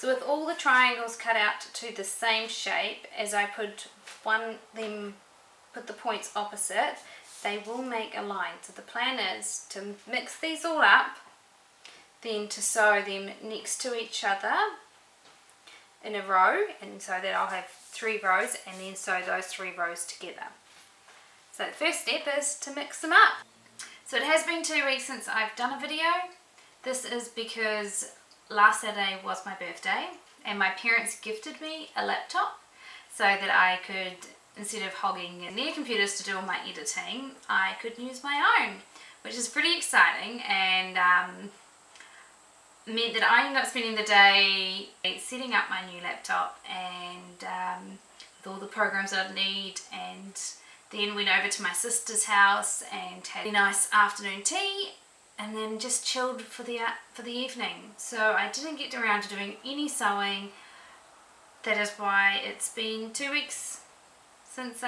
So with all the triangles cut out to the same shape, as I put the points opposite, they will make a line. So the plan is to mix these all up, then to sew them next to each other in a row, and so that I'll have 3 rows, and then sew those 3 rows together. So the first step is to mix them up. So it has been 2 weeks since I've done a video. This is because last Saturday was my birthday and my parents gifted me a laptop so that I could, instead of hogging their computers to do all my editing, I could use my own, which is pretty exciting, and meant that I ended up spending the day setting up my new laptop and with all the programs I'd need, and then went over to my sister's house and had a nice afternoon tea, and then just chilled for the evening. So I didn't get around to doing any sewing. That is why it's been 2 weeks since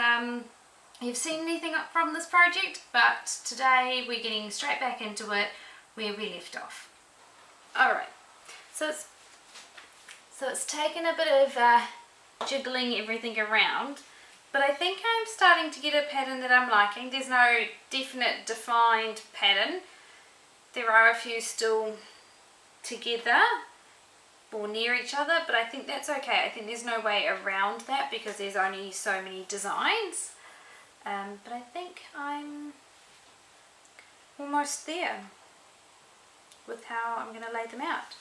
you've seen anything from this project, but today we're getting straight back into it where we left off. Alright, so it's taken a bit of jiggling everything around, but I think I'm starting to get a pattern that I'm liking. There's no definite defined pattern. There are a few still together or near each other, but I think that's okay. I think there's no way around that because there's only so many designs. But I think I'm almost there with how I'm going to lay them out.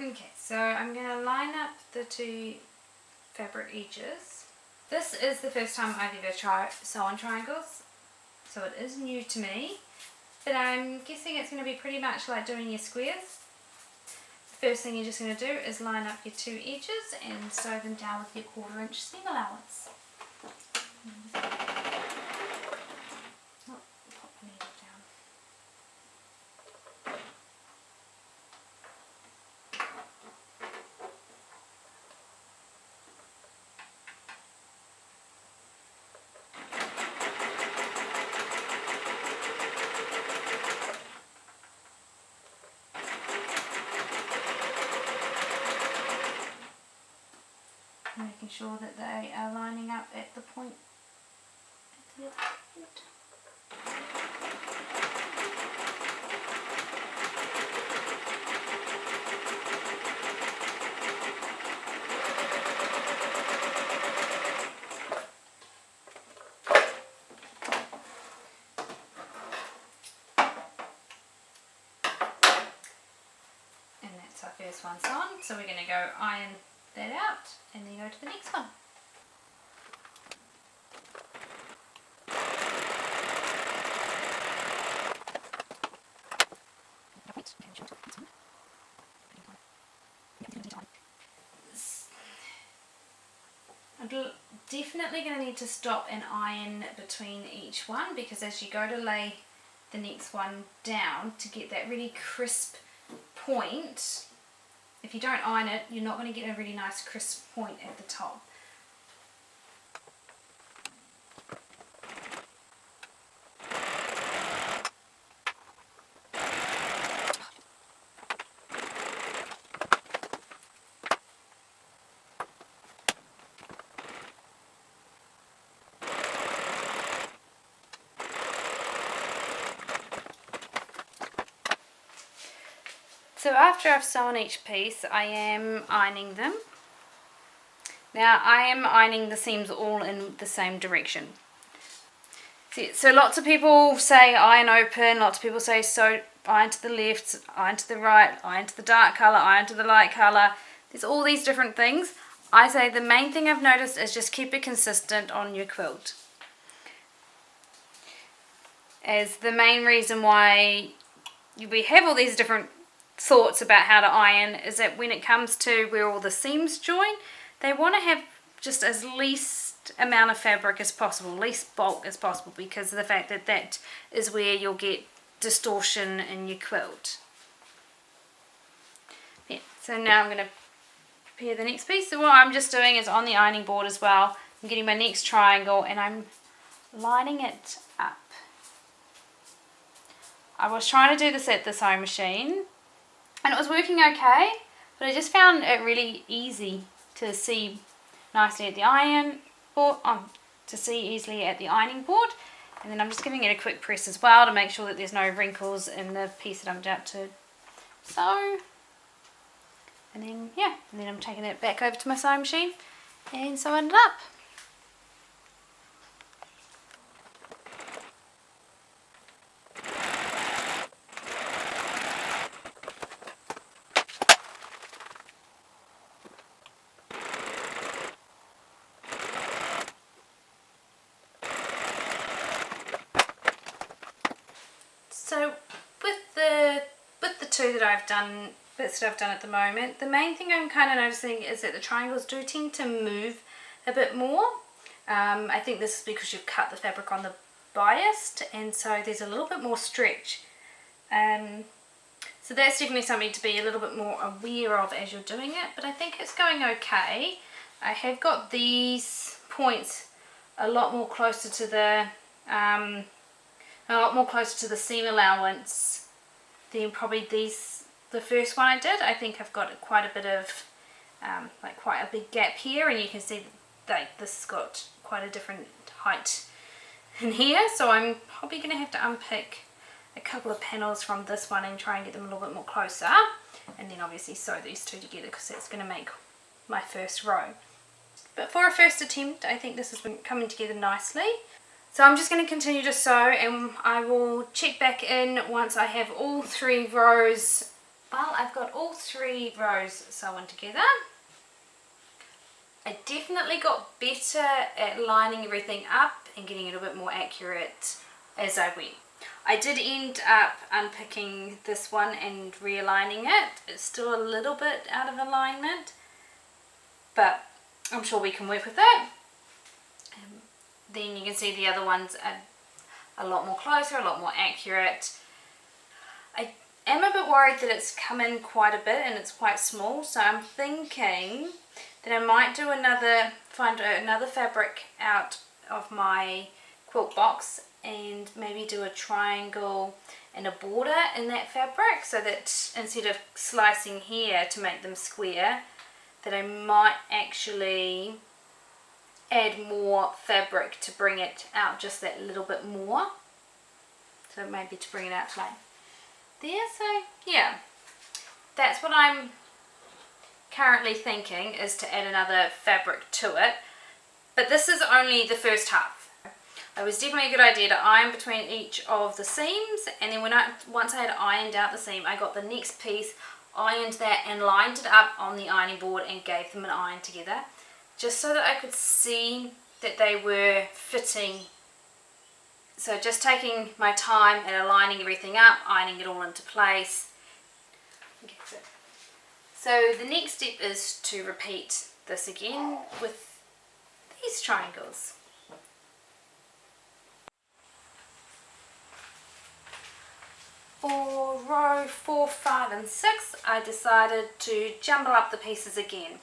Okay, so I'm going to line up the 2 fabric edges. This is the first time I've ever tried sewing triangles, so it is new to me, but I'm guessing it's going to be pretty much like doing your squares. The first thing you're just going to do is line up your 2 edges and sew them down with your 1/4 inch seam allowance. Making sure that they are lining up at the point at the other end. And that's our first one sewn, so we're going to go iron that out and then go to the next one. I'm definitely going to need to stop and iron between each one, because as you go to lay the next one down to get that really crisp point, if you don't iron it, you're not going to get a really nice crisp point at the top. So after I've sewn each piece, I am ironing them. Now I am ironing the seams all in the same direction. So lots of people say iron open, lots of people say sew iron to the left, iron to the right, iron to the dark colour, iron to the light colour. There's all these different things. I say the main thing I've noticed is just keep it consistent on your quilt. As the main reason why we have all these different thoughts about how to iron is that when it comes to where all the seams join, they want to have just as least amount of fabric as possible, least bulk as possible, because of the fact that that is where you'll get distortion in your quilt. Yeah, so now I'm going to prepare the next piece. So what I'm just doing is on the ironing board as well, I'm getting my next triangle and I'm lining it up. I was trying to do this at the sewing machine and it was working okay, but I just found it really easy to see nicely at the iron board, to see easily at the ironing board. And then I'm just giving it a quick press as well to make sure that there's no wrinkles in the piece that I'm about to sew. And then, yeah, and then I'm taking it back over to my sewing machine and sewing it up. So with the two that I've done, bits that I've done at the moment, the main thing I'm kind of noticing is that the triangles do tend to move a bit more. I think this is because you've cut the fabric on the bias, and so there's a little bit more stretch. So that's definitely something to be a little bit more aware of as you're doing it, but I think it's going okay. I have got these points a lot more closer to the seam allowance than probably the first one I did. I think I've got quite a bit of like quite a big gap here, and you can see that this has got quite a different height in here, so I'm probably going to have to unpick a couple of panels from this one and try and get them a little bit more closer, and then obviously sew these two together because that's going to make my first row. But for a first attempt, I think this has been coming together nicely. So I'm just going to continue to sew, and I will check back in once I have all 3 rows. Well, I've got all 3 rows sewn together. I definitely got better at lining everything up and getting it a bit more accurate as I went. I did end up unpicking this one and realigning it. It's still a little bit out of alignment, but I'm sure we can work with it. Then you can see the other ones are a lot more closer, a lot more accurate. I am a bit worried that it's come in quite a bit and it's quite small, so I'm thinking that I might do find another fabric out of my quilt box and maybe do a triangle and a border in that fabric, so that instead of slicing here to make them square, that I might actually add more fabric to bring it out just that little bit more. So maybe to bring it out to like there. So yeah, that's what I'm currently thinking, is to add another fabric to it. But this is only the first half. It was definitely a good idea to iron between each of the seams, and then once I had ironed out the seam, I got the next piece, ironed that and lined it up on the ironing board and gave them an iron together, just so that I could see that they were fitting. So just taking my time and aligning everything up, ironing it all into place. Okay, so the next step is to repeat this again with these triangles. For row 4, 5 and 6, I decided to jumble up the pieces again.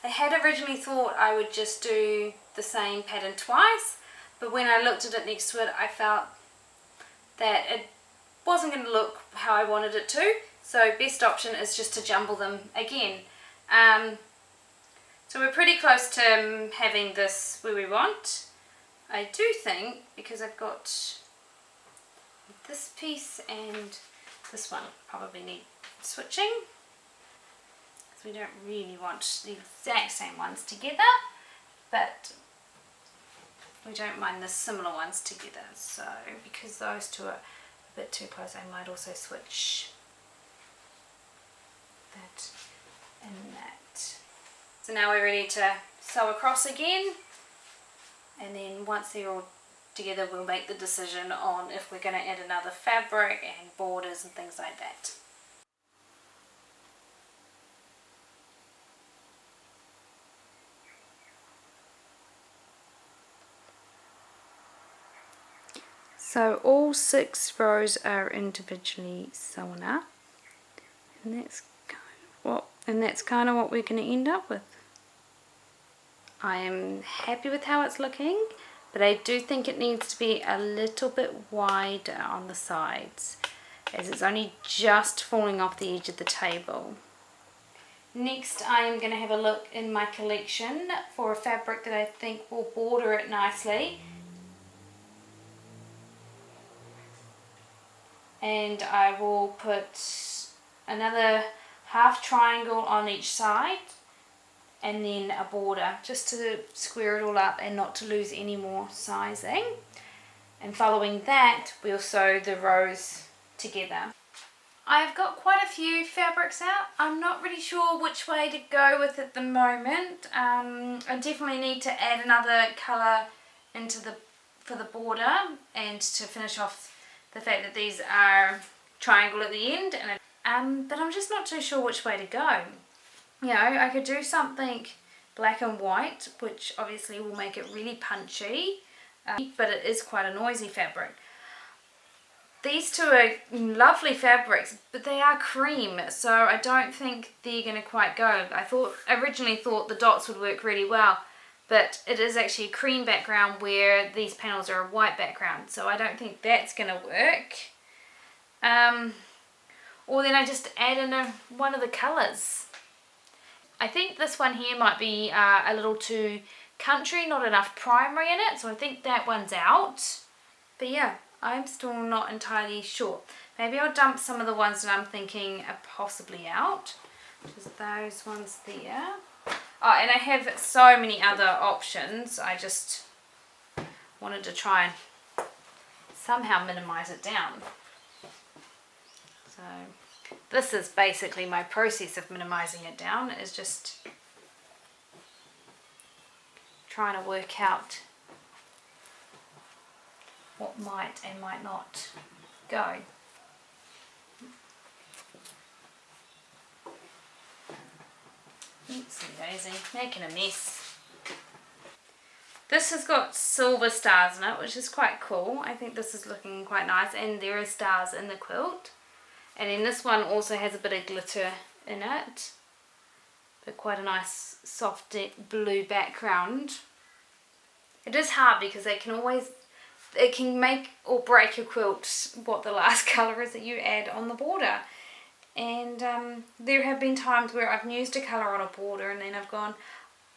I had originally thought I would just do the same pattern twice, but when I looked at it next to it, I felt that it wasn't going to look how I wanted it to, so best option is just to jumble them again. So we're pretty close to having this where we want. I do think, because I've got this piece and this one probably need switching, because we don't really want the exact same ones together, but we don't mind the similar ones together. So because those two are a bit too close, I might also switch that and that. So now we're ready to sew across again, and then once they're all together, we'll make the decision on if we're going to add another fabric and borders and things like that. So all 6 rows are individually sewn up, and that's kind of what we're going to end up with. I am happy with how it's looking, but I do think it needs to be a little bit wider on the sides. as it's only just falling off the edge of the table. Next I am going to have a look in my collection for a fabric that I think will border it nicely. And I will put another half triangle on each side and then a border just to square it all up and not to lose any more sizing. And following that we'll sew the rows together. I've got quite a few fabrics out. I'm not really sure which way to go with at the moment. I definitely need to add another colour into for the border and to finish off the fact that these are triangle at the end. But I'm just not too sure which way to go. You know, I could do something black and white, which obviously will make it really punchy, but it is quite a noisy fabric. These two are lovely fabrics, but they are cream, so I don't think they're going to quite go. I originally thought the dots would work really well, but it is actually a cream background where these panels are a white background, so I don't think that's going to work. Or then I just add in one of the colours. I think this one here might be a little too country, not enough primary in it, so I think that one's out. But yeah, I'm still not entirely sure. Maybe I'll dump some of the ones that I'm thinking are possibly out. Just those ones there. Oh, and I have so many other options. I just wanted to try and somehow minimize it down. So this is basically my process of minimizing it down, is just trying to work out what might and might not go. Oopsie daisy, making a mess. This has got silver stars in it, which is quite cool. I think this is looking quite nice, and there are stars in the quilt. And then this one also has a bit of glitter in it, but quite a nice soft blue background. It is hard because it can make or break your quilt what the last colour is that you add on the border. And there have been times where I've used a colour on a border and then I've gone,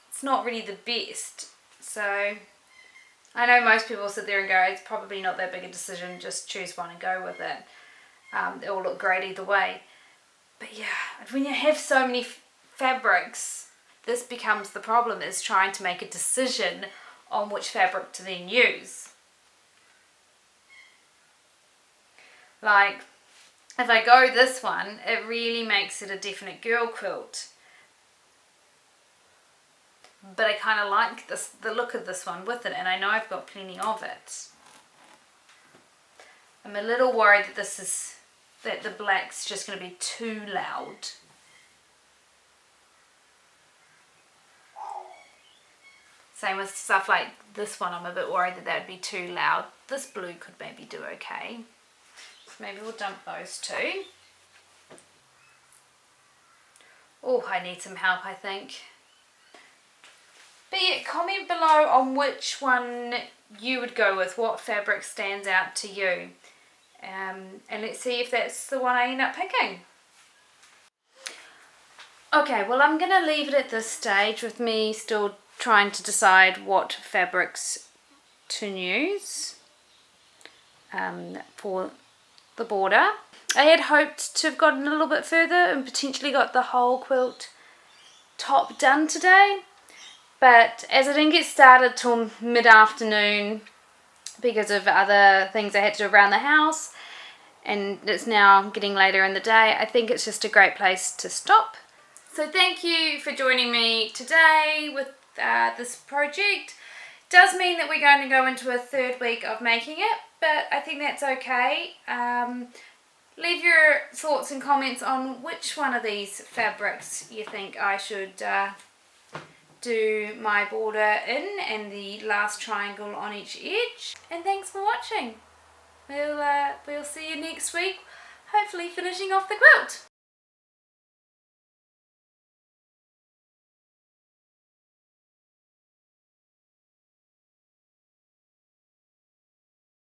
it's not really the best. So I know most people sit there and go, it's probably not that big a decision, just choose one and go with it. They all look great either way. But yeah, when you have so many fabrics, this becomes the problem, is trying to make a decision on which fabric to then use. Like, if I go this one, it really makes it a definite girl quilt. But I kind of like the look of this one with it, and I know I've got plenty of it. I'm a little worried that the black's just going to be too loud. Same with stuff like this one, I'm a bit worried that would be too loud. This blue could maybe do okay. Maybe we'll dump those two. Oh, I need some help, I think. But yeah, comment below on which one you would go with, what fabric stands out to you. And let's see if that's the one I end up picking. Okay, well I'm going to leave it at this stage with me still trying to decide what fabrics to use for the border. I had hoped to have gotten a little bit further and potentially got the whole quilt top done today, but as I didn't get started till mid-afternoon because of other things I had to do around the house, and it's now getting later in the day, I think it's just a great place to stop. So thank you for joining me today with this project. It does mean that we're going to go into a third week of making it, but I think that's okay. Leave your thoughts and comments on which one of these fabrics you think I should do my border in and the last triangle on each edge. And thanks for watching. We'll see you next week, hopefully finishing off the quilt.